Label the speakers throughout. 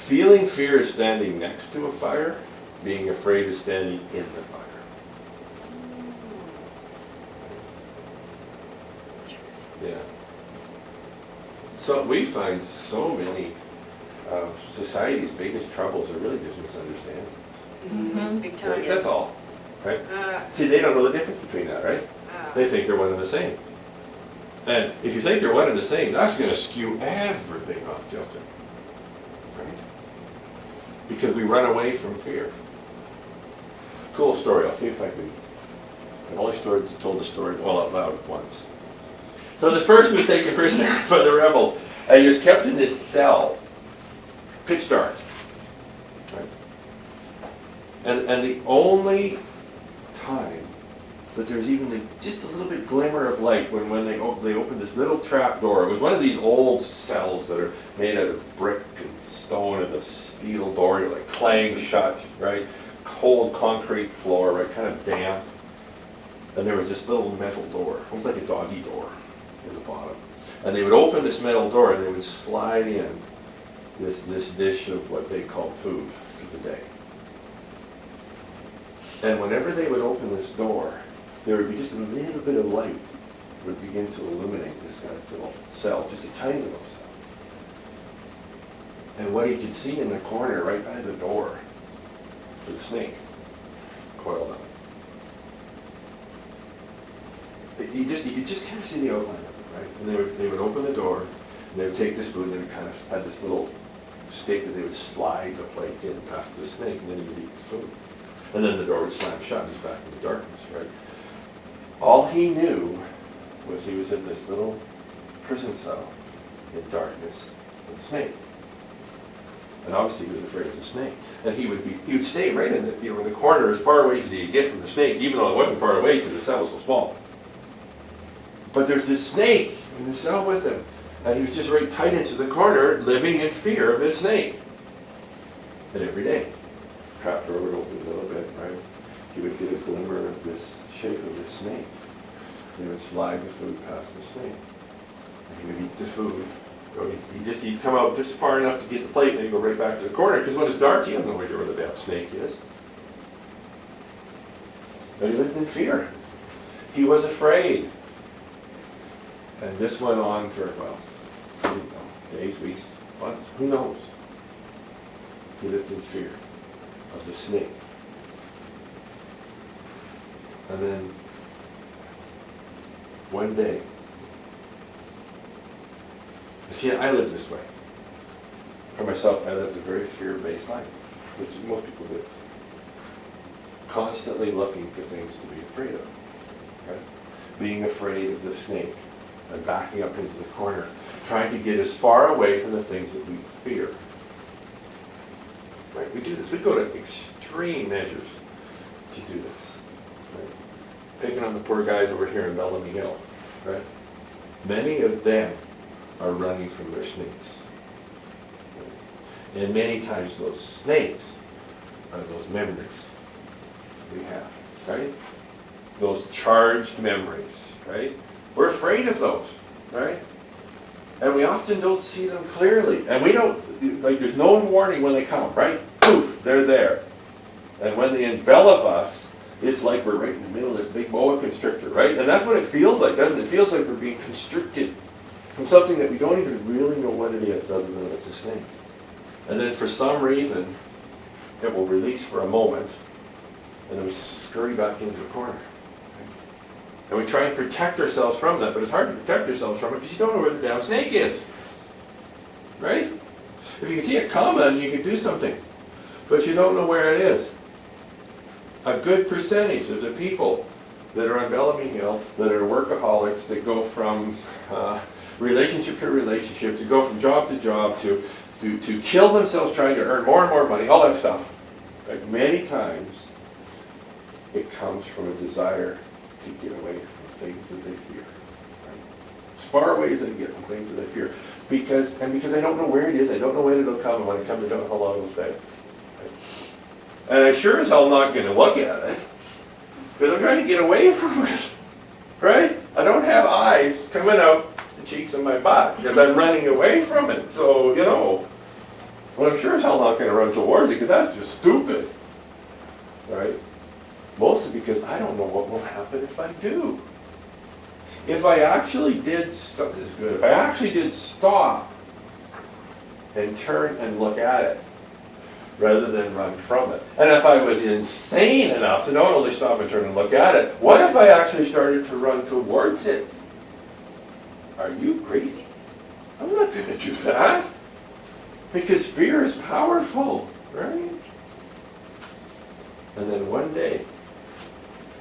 Speaker 1: Feeling fear is standing next to a fire. Being afraid is standing in the fire. Yeah. So we find so many of society's biggest troubles are really just misunderstandings.
Speaker 2: Mm-hmm. Big time, yes.
Speaker 1: That's all, right? See, they don't know the difference between that, right? They think they're one and the same. And if you think they're one and the same, that's going to skew everything off kilter, right? Because we run away from fear. Cool story. I'll see if I can. I've only told the story all out loud once. So this person was taken prisoner by the rebel, and he was kept in this cell, pitch dark. Right? And the only time that there's even just a little bit glimmer of light when they opened this little trap door. It was one of these old cells that are made out of brick and stone, and the steel door, you're like clang shut, right? Cold concrete floor, right? Kind of damp. And there was this little metal door, almost like a doggy door in the bottom. And they would open this metal door and they would slide in this dish of what they called food for the day. And whenever they would open this door, there would be just a little bit of light would begin to illuminate this guy's little cell, just a tiny little cell. And what he could see in the corner right by the door was a snake coiled up. You could just kind of see the outline of it, right? And they would open the door, and they would take this food, and they would kind of had this little stick that they would slide the plate in past the snake, and then he would eat the food. And then the door would slam shut, and he's back in the darkness, right? All he knew was he was in this little prison cell in darkness with a snake. And obviously he was afraid of the snake. And he would stay right in the corner as far away as he could get from the snake, even though it wasn't far away because the cell was so small. But there's this snake in the cell with him. And he was just right tight into the corner, living in fear of this snake. And every day, the trap door would open a little bit, right? He would get a glimmer of this shape of this snake. He would slide the food past the snake. And he would eat the food. He'd come out just far enough to get the plate, and then he'd go right back to the corner, because when it's dark, you have no idea where the damn snake is. But he lived in fear. He was afraid. And this went on for, days, weeks, months, who knows? He lived in fear of the snake. And then, one day, see, I lived this way. For myself, I lived a very fear-based life, which most people do. Constantly looking for things to be afraid of. Right? Being afraid of the snake and backing up into the corner, trying to get as far away from the things that we fear. Right? We do this. We go to extreme measures to do this. Right? Picking on the poor guys over here in Bellamy Hill. Right? Many of them are running from their snakes. And many times those snakes are those memories we have, right? Those charged memories, right? We're afraid of those, right? And we often don't see them clearly. And we don't, like there's no warning when they come, right? Poof, they're there. And when they envelop us, it's like we're right in the middle of this big boa constrictor, right? And that's what it feels like, doesn't it? It feels like we're being constricted from something that we don't even really know what it is, other than it's a snake. And then for some reason, it will release for a moment, and then we scurry back into the corner. Right? And we try and protect ourselves from that, but it's hard to protect yourselves from it because you don't know where the damn snake is. Right? If you can see it coming, you can do something, but you don't know where it is. A good percentage of the people that are on Bellamy Hill, that are workaholics, that go from relationship to relationship, to go from job to job, to kill themselves trying to earn more and more money, all that stuff. Like many times, it comes from a desire to get away from things that they fear. Right? As far away as they get from things that they fear. Because I don't know where it is, I don't know when it'll come, and when it comes, I don't know how long it'll stay. Right? And I sure as hell not going to look at it, because I'm trying to get away from it. Right? I don't have eyes coming out the cheeks of my butt because I'm running away from it. So, Well, I'm sure as hell not going to run towards it because that's just stupid, right? Mostly because I don't know what will happen if I do. If I actually did stop, this is good. If I actually did stop and turn and look at it, rather than run from it. And if I was insane enough to not only stop and turn and look at it, what if I actually started to run towards it? Are you crazy? I'm not going to do that. Because fear is powerful, right? And then one day,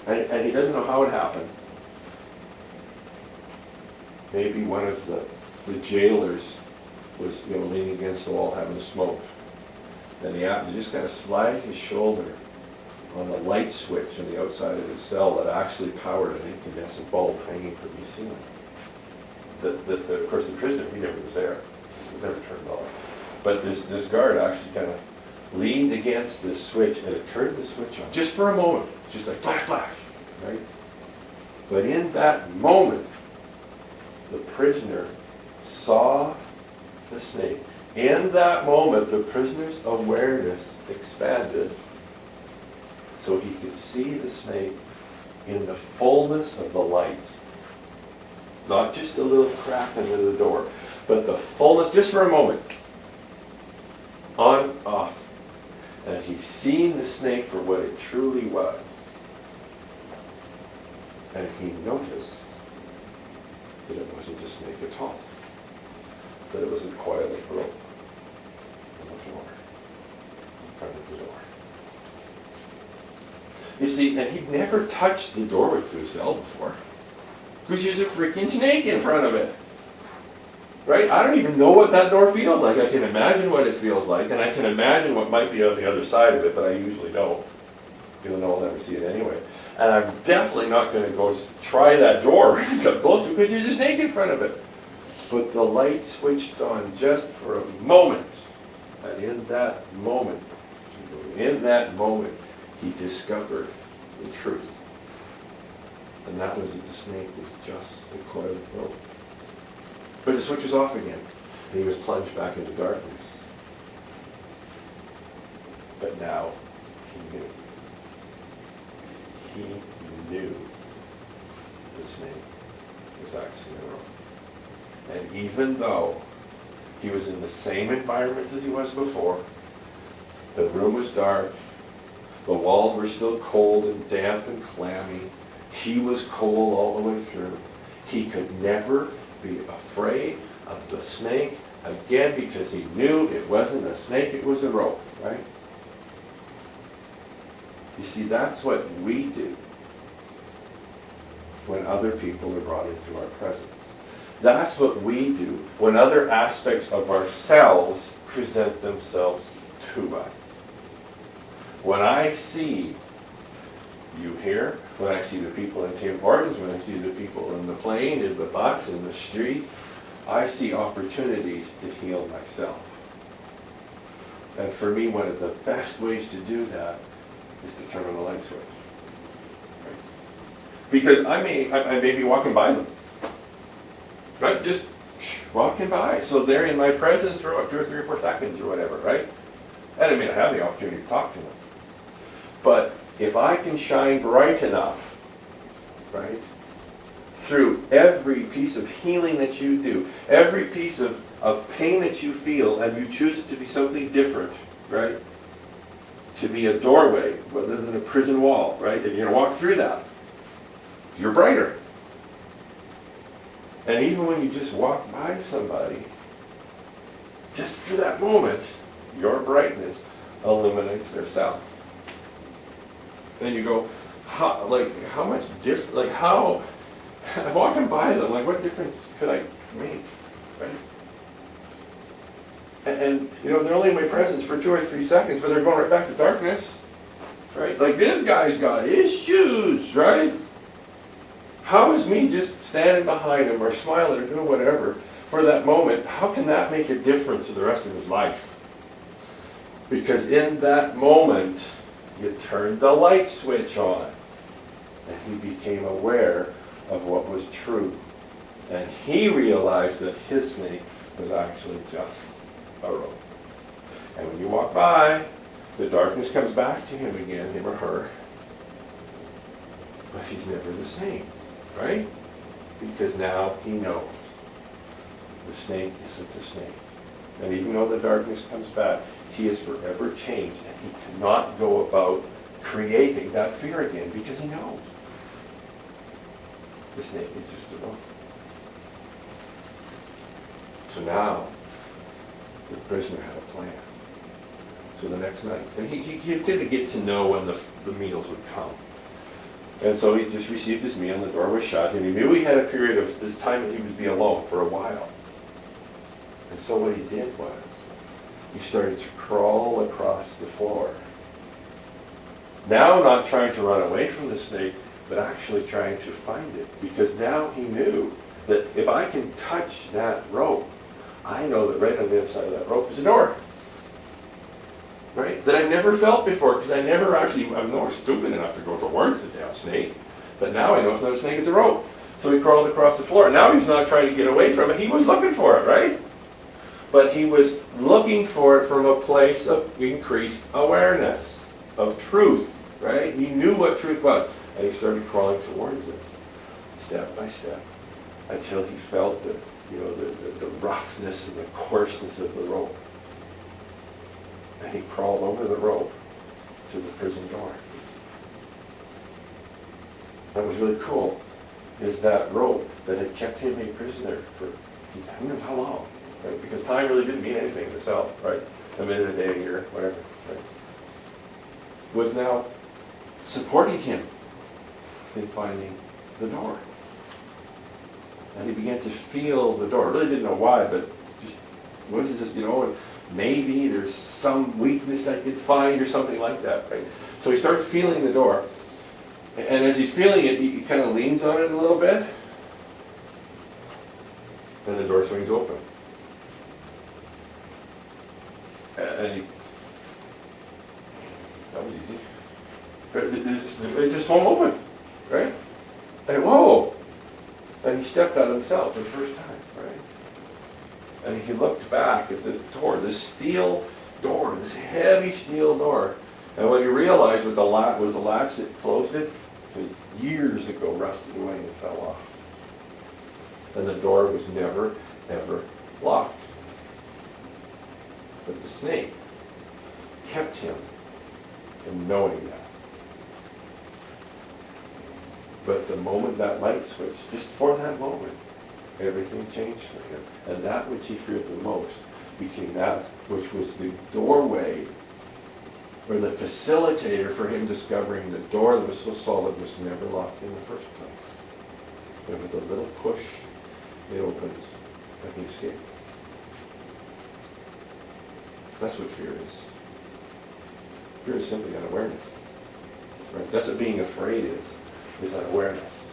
Speaker 1: and he doesn't know how it happened, maybe one of the jailers was leaning against the wall having a smoke. And he just kind of slide his shoulder on the light switch on the outside of his cell that actually powered an incandescent bulb hanging from the ceiling. Of course, the prisoner, he never was there. It never turned on. But this guard actually kind of leaned against this switch, and it turned the switch on just for a moment. Just like flash, flash, right? But in that moment, the prisoner saw the snake. In that moment, the prisoner's awareness expanded so he could see the snake in the fullness of the light. Not just a little crack under the door, but the fullness, just for a moment. On, off. And he's seen the snake for what it truly was. And he noticed that it wasn't a snake at all. That it was a coil of rope on the floor in front of the door. You see, and he'd never touched the doorway to his cell before. Because there's a freaking snake in front of it. Right? I don't even know what that door feels like. I can imagine what it feels like, and I can imagine what might be on the other side of it, but I usually don't. Because I know I'll never see it anyway. And I'm definitely not going to go try that door and come close to it because there's a snake in front of it. But the light switched on just for a moment. And in that moment, he discovered the truth. And that was that the snake was just a coil of rope. But the switch was off again, and he was plunged back into darkness. But now he knew. He knew the snake was actually a rope. And even though he was in the same environment as he was before, the room was dark, the walls were still cold and damp and clammy, he was cold all the way through. He could never be afraid of the snake again because he knew it wasn't a snake, it was a rope, right? You see, that's what we do when other people are brought into our presence. That's what we do when other aspects of ourselves present themselves to us. When I see you here, when I see the people in Tim Hortons, when I see the people in the plane, in the bus, in the street, I see opportunities to heal myself. And for me, one of the best ways to do that is to turn on the light switch. Right? Because I may be walking by them. Right? Just walking by. So they're in my presence for what, 2 or 3 or 4 seconds or whatever, right? And I mean, I have the opportunity to talk to them. But if I can shine bright enough, right, through every piece of healing that you do, every piece of pain that you feel, and you choose it to be something different, right, to be a doorway rather than a prison wall, right, if you're going to walk through that, you're brighter. And even when you just walk by somebody, just for that moment, your brightness illuminates their self. Then you go, how much difference, I'm walking by them, what difference could I make, right? And they're only in my presence for 2 or 3 seconds, but they're going right back to darkness, right? This guy's got issues, right? How is me just standing behind him or smiling or doing whatever for that moment, how can that make a difference to the rest of his life? Because in that moment, you turned the light switch on, and he became aware of what was true. And he realized that his snake was actually just a rope. And when you walk by, the darkness comes back to him again, him or her. But he's never the same, right? Because now he knows the snake isn't the snake. And even though the darkness comes back, he is forever changed, and he cannot go about creating that fear again because he knows the snake is just a rope. So now, the prisoner had a plan. So the next night, and he did get to know when the meals would come. And so he just received his meal, and the door was shut, and he knew he had a period of this time that he would be alone for a while. And so what he did was, he started to crawl across the floor. Now not trying to run away from the snake, but actually trying to find it. Because now he knew that if I can touch that rope, I know that right on the inside of that rope is a door. Right? That I never felt before, because I never actually, I'm nowhere stupid enough to go towards the damn snake. But now I know it's not a snake, it's a rope. So he crawled across the floor. Now he's not trying to get away from it, he was looking for it, right? But he was looking for it from a place of increased awareness, of truth, right? He knew what truth was. And he started crawling towards it, step by step, until he felt the roughness and the coarseness of the rope. And he crawled over the rope to the prison door. What was really cool is that rope that had kept him a prisoner for who knows how long, right? Because time really didn't mean anything to self, right? A minute, a day, a year, whatever, right? Was now supporting him in finding the door. And he began to feel the door. Really didn't know why, but just, what is this, and maybe there's some weakness I could find or something like that, right? So he starts feeling the door. And as he's feeling it, he kind of leans on it a little bit. And the door swings open. And that was easy. It just swung open, right? And whoa! And he stepped out of the cell for the first time, right? And he looked back at this door, this steel door, this heavy steel door. And what he realized was the latch that closed it was years ago rusted away and fell off. And the door was never, ever locked. But the snake kept him from knowing that. But the moment that light switched, just for that moment, everything changed for him. And that which he feared the most became that which was the doorway, or the facilitator for him discovering the door that was so solid was never locked in the first place. And with a little push, it opened and he escaped. That's what fear is. Fear is simply unawareness. Right? That's what being afraid is an awareness.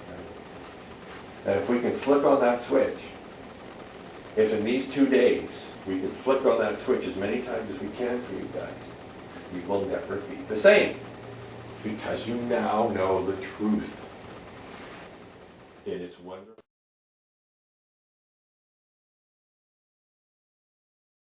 Speaker 1: Right? And if we can flick on that switch, if in these 2 days we can flick on that switch as many times as we can for you guys, you will never be the same. Because you now know the truth. It is wonderful.